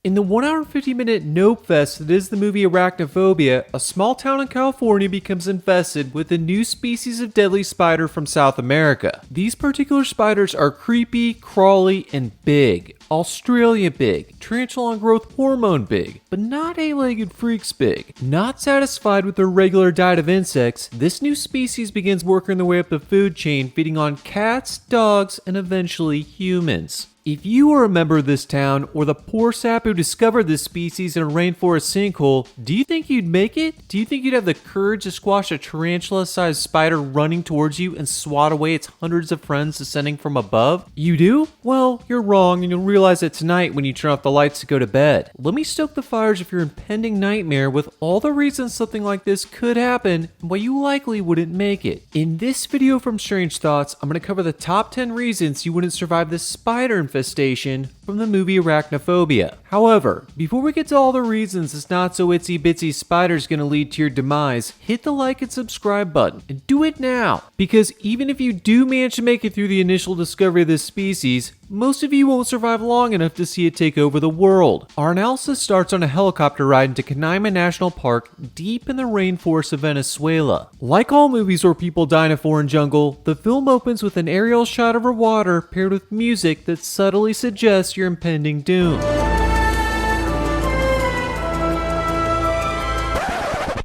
In the 1 hour and 50 minute Nope Fest that is the movie Arachnophobia, a small town in California becomes infested with a new species of deadly spider from South America. These particular spiders are creepy, crawly, and big. Australia big, tarantula and growth hormone big, but not eight-legged freaks big. Not satisfied with their regular diet of insects, this new species begins working their way up the food chain, feeding on cats, dogs, and eventually humans. If you were a member of this town, or the poor sap who discovered this species in a rainforest sinkhole, do you think you'd make it? Do you think you'd have the courage to squash a tarantula-sized spider running towards you and swat away its hundreds of friends descending from above? You do? Well, you're wrong, and you'll realize it tonight when you turn off the lights to go to bed. Let me stoke the fires of your impending nightmare with all the reasons something like this could happen and why you likely wouldn't make it. In this video from Strange Thoughts, I'm going to cover the top 10 reasons you wouldn't survive this spider infestation from the movie Arachnophobia. However, before we get to all the reasons this not so itsy bitsy spider is going to lead to your demise, hit the like and subscribe button, and do it now, because even if you do manage to make it through the initial discovery of this species, most of you won't survive long enough to see it take over the world. Our analysis starts on a helicopter ride into Canaima National Park deep in the rainforest of Venezuela. Like all movies where people die in a foreign jungle, the film opens with an aerial shot over water paired with music that subtly suggests your impending doom.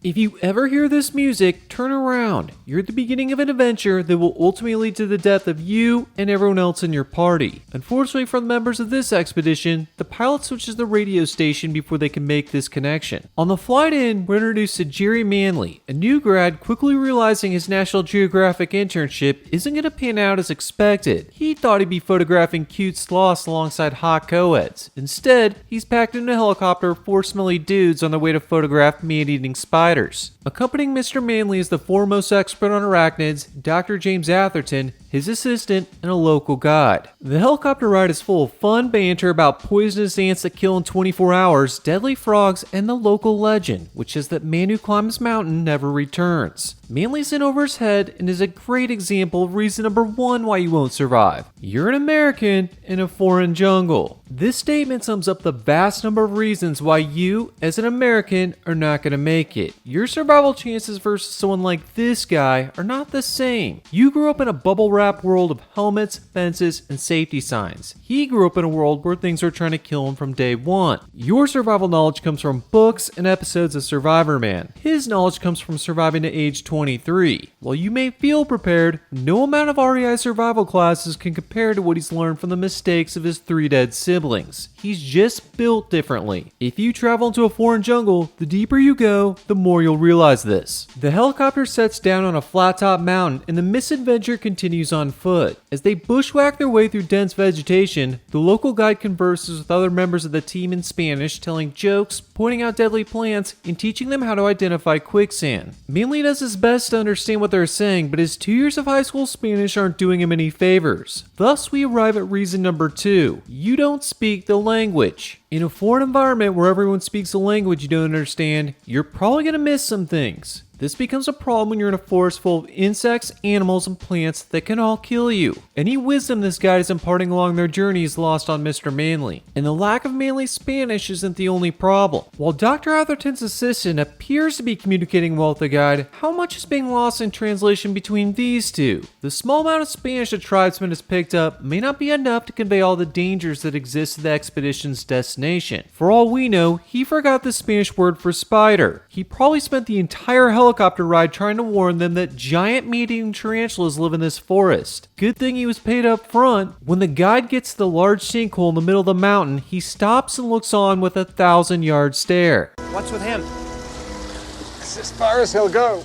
If you ever hear this music, turn around. You're at the beginning of an adventure that will ultimately lead to the death of you and everyone else in your party. Unfortunately for the members of this expedition, the pilot switches the radio station before they can make this connection. On the flight in, we're introduced to Jerry Manley, a new grad quickly realizing his National Geographic internship isn't going to pan out as expected. He thought he'd be photographing cute sloths alongside hot co-eds. Instead, he's packed in a helicopter of 4 smelly dudes on their way to photograph man-eating spiders. Accompanying Mr. Manley is the foremost expert on arachnids, Dr. James Atherton, his assistant, and a local guide. The helicopter ride is full of fun banter about poisonous ants that kill in 24 hours, deadly frogs, and the local legend, which is that man who climbs mountain never returns. Manley's in over his head and is a great example of reason number 1 why you won't survive. You're an American in a foreign jungle. This statement sums up the vast number of reasons why you, as an American, are not going to make it. Your survival chances versus someone like this guy are not the same. You grew up in a bubble-wrapped world of helmets, fences, and safety signs. He grew up in a world where things are trying to kill him from day one. Your survival knowledge comes from books and episodes of Survivor Man. His knowledge comes from surviving to age 23. While you may feel prepared, no amount of REI survival classes can compare to what he's learned from the mistakes of his 3 dead siblings. He's just built differently. If you travel into a foreign jungle, the deeper you go, the more you'll realize this. The helicopter sets down on a flat-top mountain and the misadventure continues on foot. As they bushwhack their way through dense vegetation, the local guide converses with other members of the team in Spanish, telling jokes, pointing out deadly plants, and teaching them how to identify quicksand. Manley does his best to understand what they're saying, but his 2 years of high school Spanish aren't doing him any favors. Thus, we arrive at reason number 2. You don't speak the language. In a foreign environment where everyone speaks a language you don't understand, you're probably going to miss some things. This becomes a problem when you're in a forest full of insects, animals, and plants that can all kill you. Any wisdom this guide is imparting along their journey is lost on Mr. Manley. And the lack of Manley's Spanish isn't the only problem. While Dr. Atherton's assistant appears to be communicating well with the guide, how much is being lost in translation between these two? The small amount of Spanish the tribesman has picked up may not be enough to convey all the dangers that exist at the expedition's destination. For all we know, he forgot the Spanish word for spider. He probably spent the entire helicopter ride trying to warn them that giant meat-eating tarantulas live in this forest. Good thing he was paid up front. When the guide gets to the large sinkhole in the middle of the mountain, he stops and looks on with a 1,000-yard stare. What's with him? It's as far as he'll go.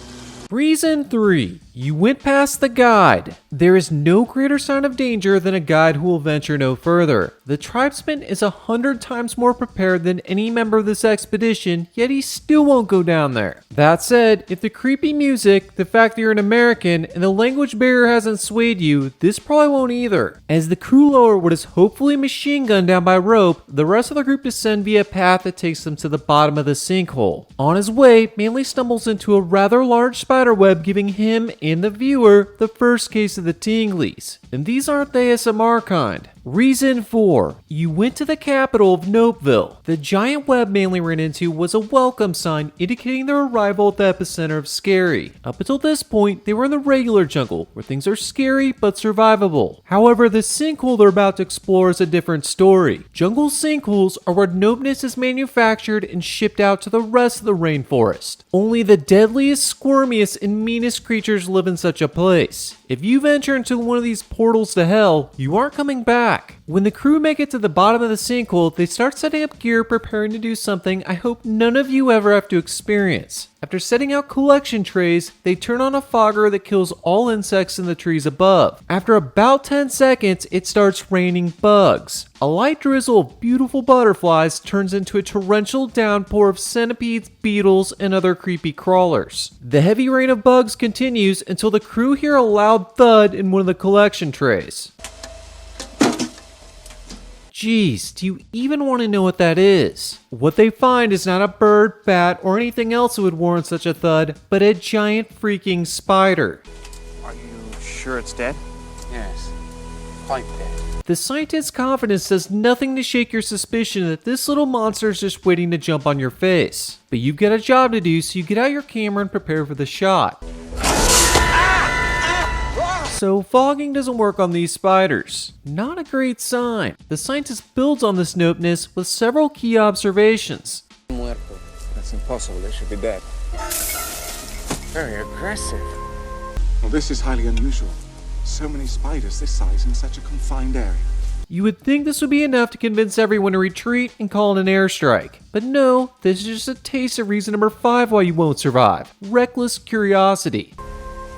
Reason 3. You went past the guide. There is no greater sign of danger than a guide who will venture no further. The tribesman is 100 times more prepared than any member of this expedition, yet he still won't go down there. That said, if the creepy music, the fact that you're an American, and the language barrier hasn't swayed you, this probably won't either. As the crew lower what is hopefully a machine gun down by rope, the rest of the group descend via a path that takes them to the bottom of the sinkhole. On his way, Manley stumbles into a rather large spider web, giving him and the viewer the first case of the tinglies. and these aren't the ASMR kind. Reason 4. You went to the capital of Nopeville. The giant web Manly ran into was a welcome sign indicating their arrival at the epicenter of scary. Up until this point, they were in the regular jungle, where things are scary but survivable. However, the sinkhole they're about to explore is a different story. Jungle sinkholes are where nopeness is manufactured and shipped out to the rest of the rainforest. Only the deadliest, squirmiest, and meanest creatures live in such a place. If you venture into one of these portals to hell, you aren't coming back. When the crew make it to the bottom of the sinkhole, they start setting up gear preparing to do something I hope none of you ever have to experience. After setting out collection trays, they turn on a fogger that kills all insects in the trees above. After about 10 seconds, it starts raining bugs. A light drizzle of beautiful butterflies turns into a torrential downpour of centipedes, beetles, and other creepy crawlers. The heavy rain of bugs continues until the crew hear a loud thud in one of the collection trays. Jeez, do you even want to know what that is? What they find is not a bird, bat, or anything else that would warrant such a thud, but a giant freaking spider. Are you sure it's dead? Yes, quite dead. The scientist's confidence does nothing to shake your suspicion that this little monster is just waiting to jump on your face. But you've got a job to do, so you get out your camera and prepare for the shot. So fogging doesn't work on these spiders. Not a great sign. The scientist builds on this nopeness with several key observations. Muerto. That's impossible. They should be dead. Very aggressive. Well, this is highly unusual. So many spiders this size in such a confined area. You would think this would be enough to convince everyone to retreat and call it an airstrike. But no, this is just a taste of reason number 5 why you won't survive. Reckless curiosity.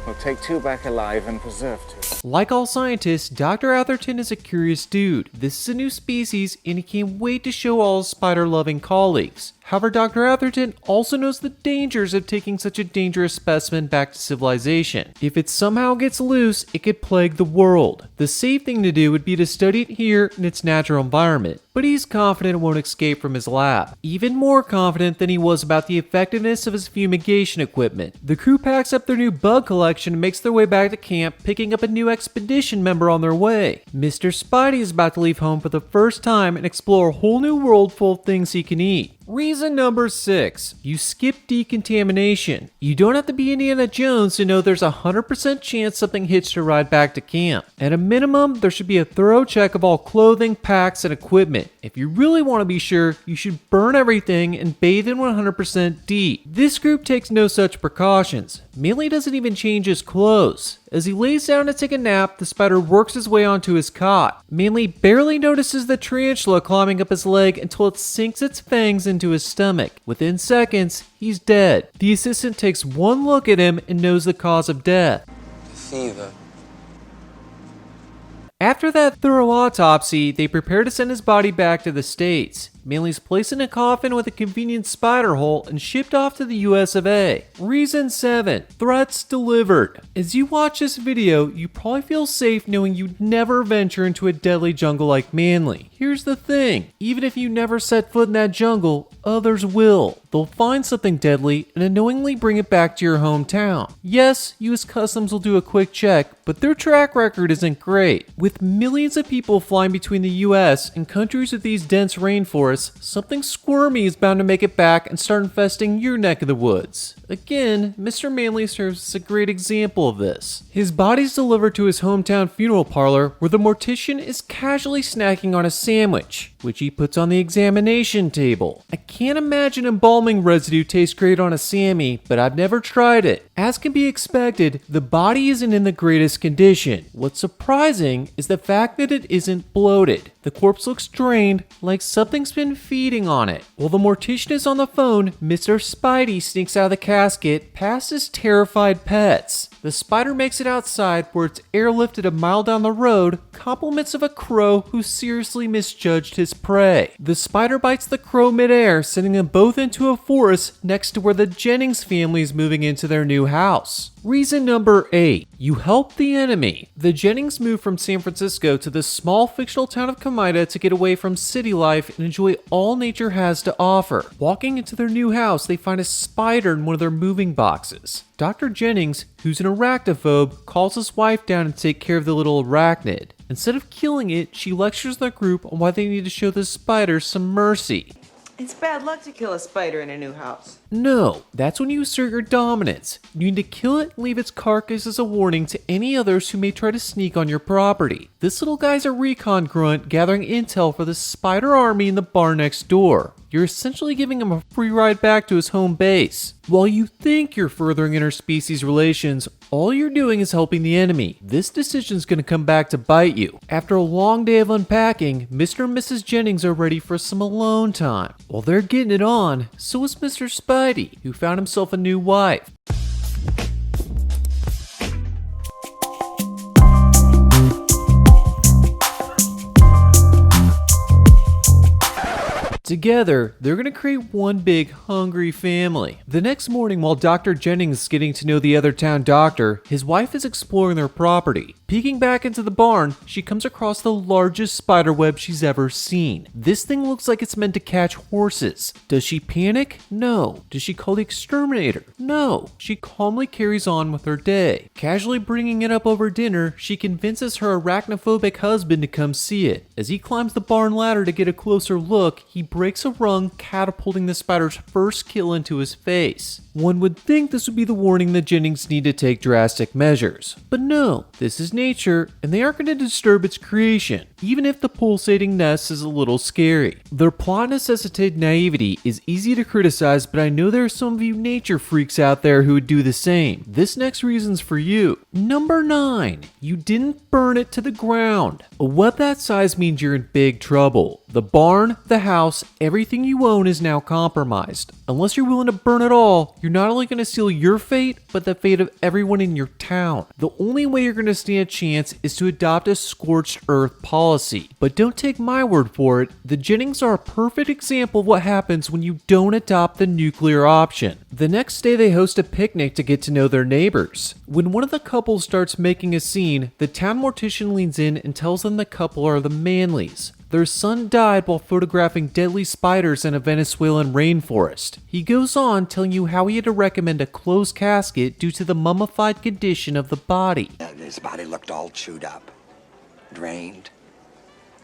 We'll take 2 back alive and preserve 2. Like all scientists, Dr. Atherton is a curious dude. This is a new species and he can't wait to show all his spider-loving colleagues. However, Dr. Atherton also knows the dangers of taking such a dangerous specimen back to civilization. If it somehow gets loose, it could plague the world. The safe thing to do would be to study it here in its natural environment, but he's confident it won't escape from his lab. Even more confident than he was about the effectiveness of his fumigation equipment. The crew packs up their new bug collection and makes their way back to camp, picking up a new expedition member on their way. Mr. Spidey is about to leave home for the first time and explore a whole new world full of things he can eat. Reason number 6. You skip decontamination. You don't have to be Indiana Jones to know there's a 100% chance something hitched a ride back to camp. At a minimum, there should be a thorough check of all clothing, packs, and equipment. If you really want to be sure, you should burn everything and bathe in 100% DEET. This group takes no such precautions. Manly doesn't even change his clothes. As he lays down to take a nap, the spider works his way onto his cot. Manly barely notices the tarantula climbing up his leg until it sinks its fangs into his stomach. Within seconds, he's dead. The assistant takes one look at him and knows the cause of death. Fever. After that thorough autopsy, they prepare to send his body back to the States. Manly's placed in a coffin with a convenient spider hole and shipped off to the US of A. Reason 7. Threats delivered. As you watch this video, you probably feel safe knowing you'd never venture into a deadly jungle like Manly. Here's the thing, even if you never set foot in that jungle, others will. They'll find something deadly and unknowingly bring it back to your hometown. Yes, US Customs will do a quick check, but their track record isn't great. With millions of people flying between the US and countries with these dense rainforests, something squirmy is bound to make it back and start infesting your neck of the woods. Again, Mr. Manly serves as a great example of this. His body's delivered to his hometown funeral parlor where the mortician is casually snacking on a sandwich, which he puts on the examination table. I can't imagine embalming residue tastes great on a Sammy, but I've never tried it. As can be expected, the body isn't in the greatest condition. What's surprising is the fact that it isn't bloated. The corpse looks drained, like something's been feeding on it. While the mortician is on the phone, Mr. Spidey sneaks out of the casket past his terrified pets. The spider makes it outside where it's airlifted a mile down the road, compliments of a crow who seriously misjudged his prey. The spider bites the crow midair, sending them both into a forest next to where the Jennings family is moving into their new house. Reason number 8. You help the enemy. The Jennings moved from San Francisco to the small fictional town of Kamida to get away from city life and enjoy all nature has to offer. Walking into their new house, they find a spider in one of their moving boxes. Dr. Jennings, who's an arachnophobe, calls his wife down to take care of the little arachnid. Instead of killing it, she lectures the group on why they need to show the spider some mercy. It's bad luck to kill a spider in a new house. No, that's when you assert your dominance. You need to kill it and leave its carcass as a warning to any others who may try to sneak on your property. This little guy's a recon grunt gathering intel for the spider army in the bar next door. You're essentially giving him a free ride back to his home base. While you think you're furthering interspecies relations, all you're doing is helping the enemy. This decision's gonna come back to bite you. After a long day of unpacking, Mr. and Mrs. Jennings are ready for some alone time. While they're getting it on, so is Mr. Spidey, who found himself a new wife. Together, they're going to create one big hungry family. The next morning, while Dr. Jennings is getting to know the other town doctor, his wife is exploring their property. Peeking back into the barn, she comes across the largest spider web she's ever seen. This thing looks like it's meant to catch horses. Does she panic? No. Does she call the exterminator? No. She calmly carries on with her day. Casually bringing it up over dinner, she convinces her arachnophobic husband to come see it. As he climbs the barn ladder to get a closer look, he breaks a rung, catapulting the spider's first kill into his face. One would think this would be the warning that Jennings need to take drastic measures. But no, this is nature, and they aren't going to disturb its creation, even if the pulsating nest is a little scary. Their plot necessitated naivety is easy to criticize, but I know there are some of you nature freaks out there who would do the same. This next reason's for you. Number 9. You didn't burn it to the ground. A web that size means you're in big trouble. The barn, the house, everything you own is now compromised. Unless you're willing to burn it all, you're not only going to seal your fate, but the fate of everyone in your town. The only way you're going to stand a chance is to adopt a scorched earth policy. But don't take my word for it, the Jennings are a perfect example of what happens when you don't adopt the nuclear option. The next day they host a picnic to get to know their neighbors. When one of the couples starts making a scene, the town mortician leans in and tells them the couple are the Manleys. Their son died while photographing deadly spiders in a Venezuelan rainforest. He goes on telling you how he had to recommend a closed casket due to the mummified condition of the body. His body looked all chewed up, drained,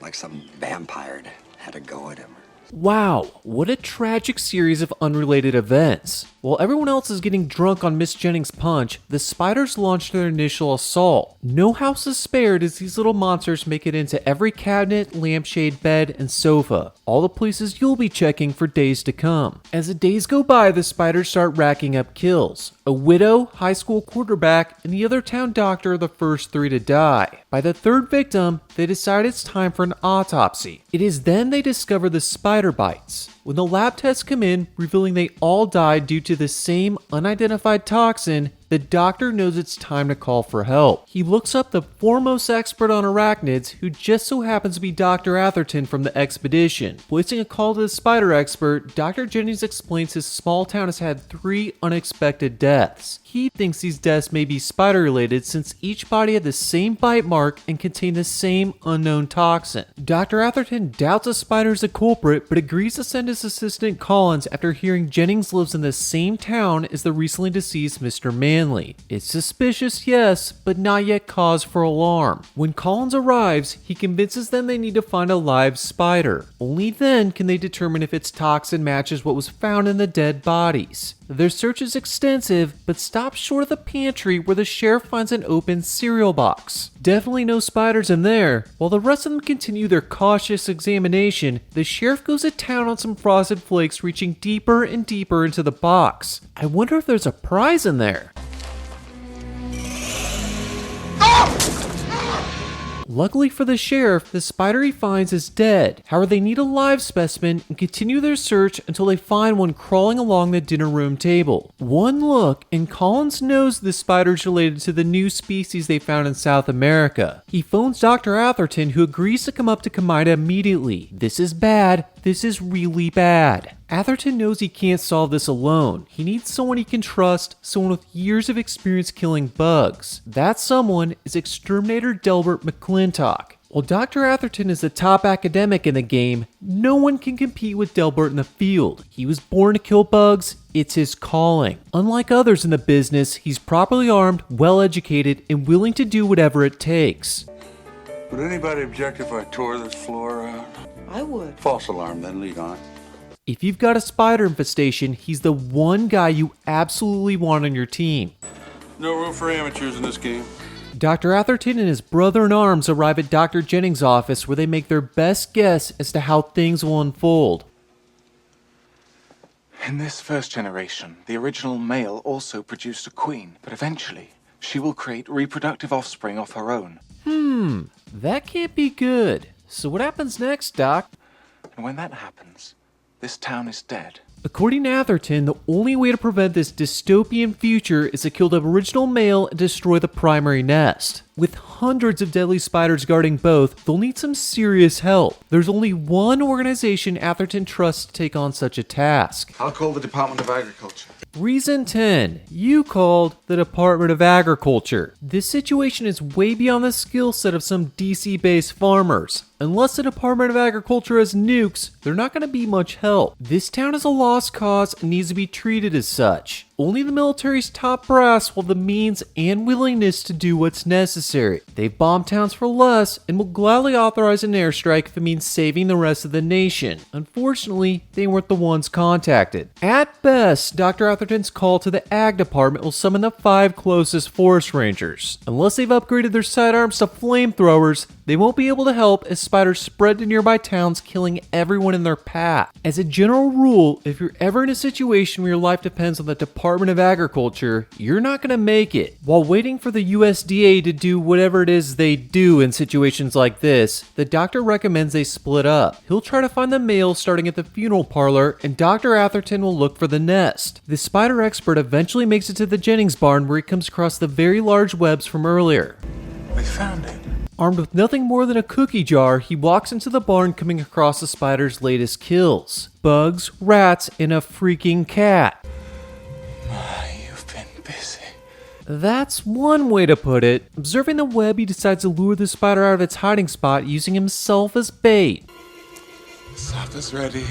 like some vampire had a go at him. Wow, what a tragic series of unrelated events. While everyone else is getting drunk on Miss Jennings' punch, the spiders launch their initial assault. No house is spared as these little monsters make it into every cabinet, lampshade, bed, and sofa. All the places you'll be checking for days to come. As the days go by, the spiders start racking up kills. A widow, high school quarterback, and the other town doctor are the first 3 to die. By the 3rd victim, they decide it's time for an autopsy. It is then they discover the spider bites. When the lab tests come in, revealing they all died due to the same unidentified toxin, the doctor knows it's time to call for help. He looks up the foremost expert on arachnids, who just so happens to be Dr. Atherton from the expedition. Placing a call to the spider expert, Dr. Jennings explains his small town has had 3 unexpected deaths. He thinks these deaths may be spider related since each body had the same bite mark and contained the same unknown toxin. Dr. Atherton doubts a spider is the culprit, but agrees to send his assistant Collins after hearing Jennings lives in the same town as the recently deceased Mr. Manley. It's suspicious, yes, but not yet cause for alarm. When Collins arrives, he convinces them they need to find a live spider. Only then can they determine if its toxin matches what was found in the dead bodies. Their search is extensive, but stops short of the pantry where the sheriff finds an open cereal box. Definitely no spiders in there. While the rest of them continue their cautious examination, the sheriff goes to town on some frosted flakes, reaching deeper and deeper into the box. I wonder if there's a prize in there. Luckily for the sheriff, the spider he finds is dead. However, they need a live specimen and continue their search until they find one crawling along the dinner room table. One look, and Collins knows the spider is related to the new species they found in South America. He phones Dr. Atherton, who agrees to come up to Kamida immediately. This is bad. this is really bad. Atherton knows he can't solve this alone. He needs someone he can trust, someone with years of experience killing bugs. That someone is Exterminator Delbert McClintock. While Dr. Atherton is the top academic in the game, no one can compete with Delbert in the field. He was born to kill bugs, it's his calling. Unlike others in the business, he's properly armed, well-educated, and willing to do whatever it takes. Would anybody object if I tore this floor out? I would. False alarm, then lead on. If you've got a spider infestation, he's the one guy you absolutely want on your team. No room for amateurs in this game. Dr. Atherton and his brother-in-arms arrive at Dr. Jennings' office where they make their best guess as to how things will unfold. In this first generation, the original male also produced a queen, but eventually, she will create reproductive offspring of her own. That can't be good. So what happens next, Doc? And when that happens, this town is dead. According to Atherton, the only way to prevent this dystopian future is to kill the original male and destroy the primary nest. With hundreds of deadly spiders guarding both, they'll need some serious help. There's only one organization Atherton trusts to take on such a task. I'll call the Department of Agriculture. Reason 10. You called the Department of Agriculture. This situation is way beyond the skill set of some DC-based farmers. Unless the Department of Agriculture has nukes, they're not going to be much help. This town is a lost cause and needs to be treated as such. Only the military's top brass will have the means and willingness to do what's necessary. They've bombed towns for less and will gladly authorize an airstrike if it means saving the rest of the nation. Unfortunately, they weren't the ones contacted. At best, Dr. Atherton's call to the Ag Department will summon the 5 closest forest rangers. Unless they've upgraded their sidearms to flamethrowers, they won't be able to help as spiders spread to nearby towns, killing everyone in their path. As a general rule, if you're ever in a situation where your life depends on the Department of Agriculture, you're not going to make it. While waiting for the USDA to do whatever it is they do in situations like this, the doctor recommends they split up. He'll try to find the male starting at the funeral parlor, and Dr. Atherton will look for the nest. The spider expert eventually makes it to the Jennings barn where he comes across the very large webs from earlier. We found it. Armed with nothing more than a cookie jar, he walks into the barn coming across the spider's latest kills. Bugs, rats, and a freaking cat. You've been busy. That's one way to put it. Observing the web, he decides to lure the spider out of its hiding spot using himself as bait. Supper's ready.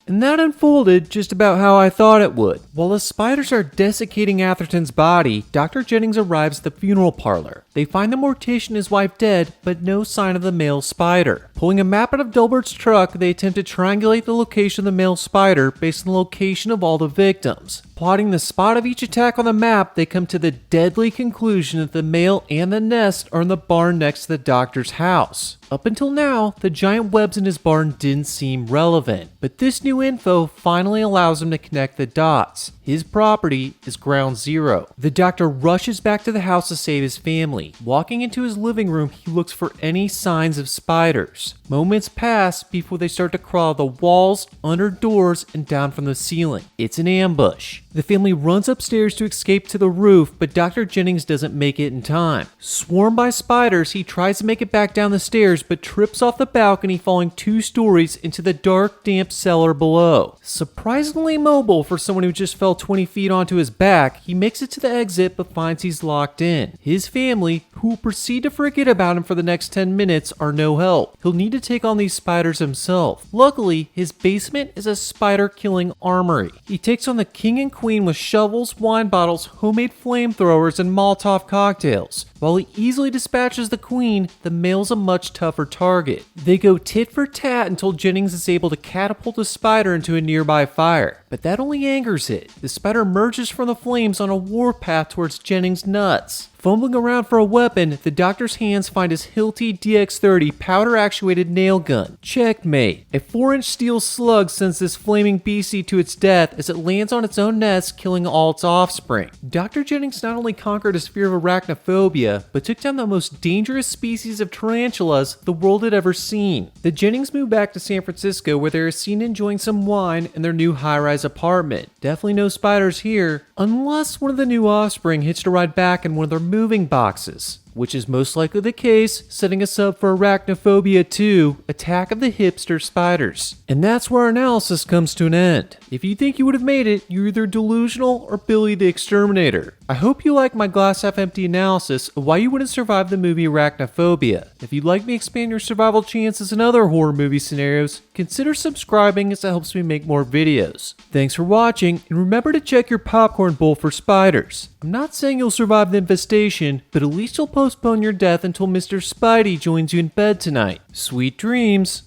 And that unfolded just about how I thought it would. While the spiders are desiccating Atherton's body, Dr. Jennings arrives at the funeral parlor. They find the mortician and his wife dead, but no sign of the male spider. Pulling a map out of Delbert's truck, they attempt to triangulate the location of the male spider based on the location of all the victims. Plotting the spot of each attack on the map, they come to the deadly conclusion that the male and the nest are in the barn next to the doctor's house. Up until now, the giant webs in his barn didn't seem relevant, but this new info finally allows him to connect the dots. His property is ground zero. The doctor rushes back to the house to save his family. Walking into his living room, he looks for any signs of spiders. Moments pass before they start to crawl the walls, under doors, and down from the ceiling. It's an ambush. The family runs upstairs to escape to the roof, but Dr. Jennings doesn't make it in time. Swarmed by spiders, he tries to make it back down the stairs, but trips off the balcony, falling 2 stories into the dark, damp cellar below. Surprisingly mobile for someone who just fell 20 feet onto his back, he makes it to the exit but finds he's locked in. His family, who will proceed to forget about him for the next 10 minutes, are no help. He'll need to take on these spiders himself. Luckily, his basement is a spider-killing armory. He takes on the king and queen with shovels, wine bottles, homemade flamethrowers, and Molotov cocktails. While he easily dispatches the queen, the male's a much tougher target. They go tit for tat until Jennings is able to catapult the spider into a nearby fire. But that only angers it. The spider emerges from the flames on a warpath towards Jennings' nuts. Fumbling around for a weapon, the doctor's hands find his Hilti DX30 powder-actuated nail gun. Checkmate. A 4-inch steel slug sends this flaming beastie to its death as it lands on its own nest, killing all its offspring. Dr. Jennings not only conquered his fear of arachnophobia, but took down the most dangerous species of tarantulas the world had ever seen. The Jennings moved back to San Francisco, where they are seen enjoying some wine in their new high-rise apartment. Definitely no spiders here, unless one of the new offspring hitched a ride back in one of their moving boxes. which is most likely the case, setting us up for Arachnophobia 2, Attack of the Hipster Spiders. And that's where our analysis comes to an end. If you think you would have made it, you're either delusional or Billy the Exterminator. I hope you like my glass half empty analysis of why you wouldn't survive the movie Arachnophobia. If you'd like me to expand your survival chances in other horror movie scenarios, consider subscribing as it helps me make more videos. Thanks for watching, and remember to check your popcorn bowl for spiders. I'm not saying you'll survive the infestation, but at least you'll postpone your death until Mr. Spidey joins you in bed tonight. Sweet dreams!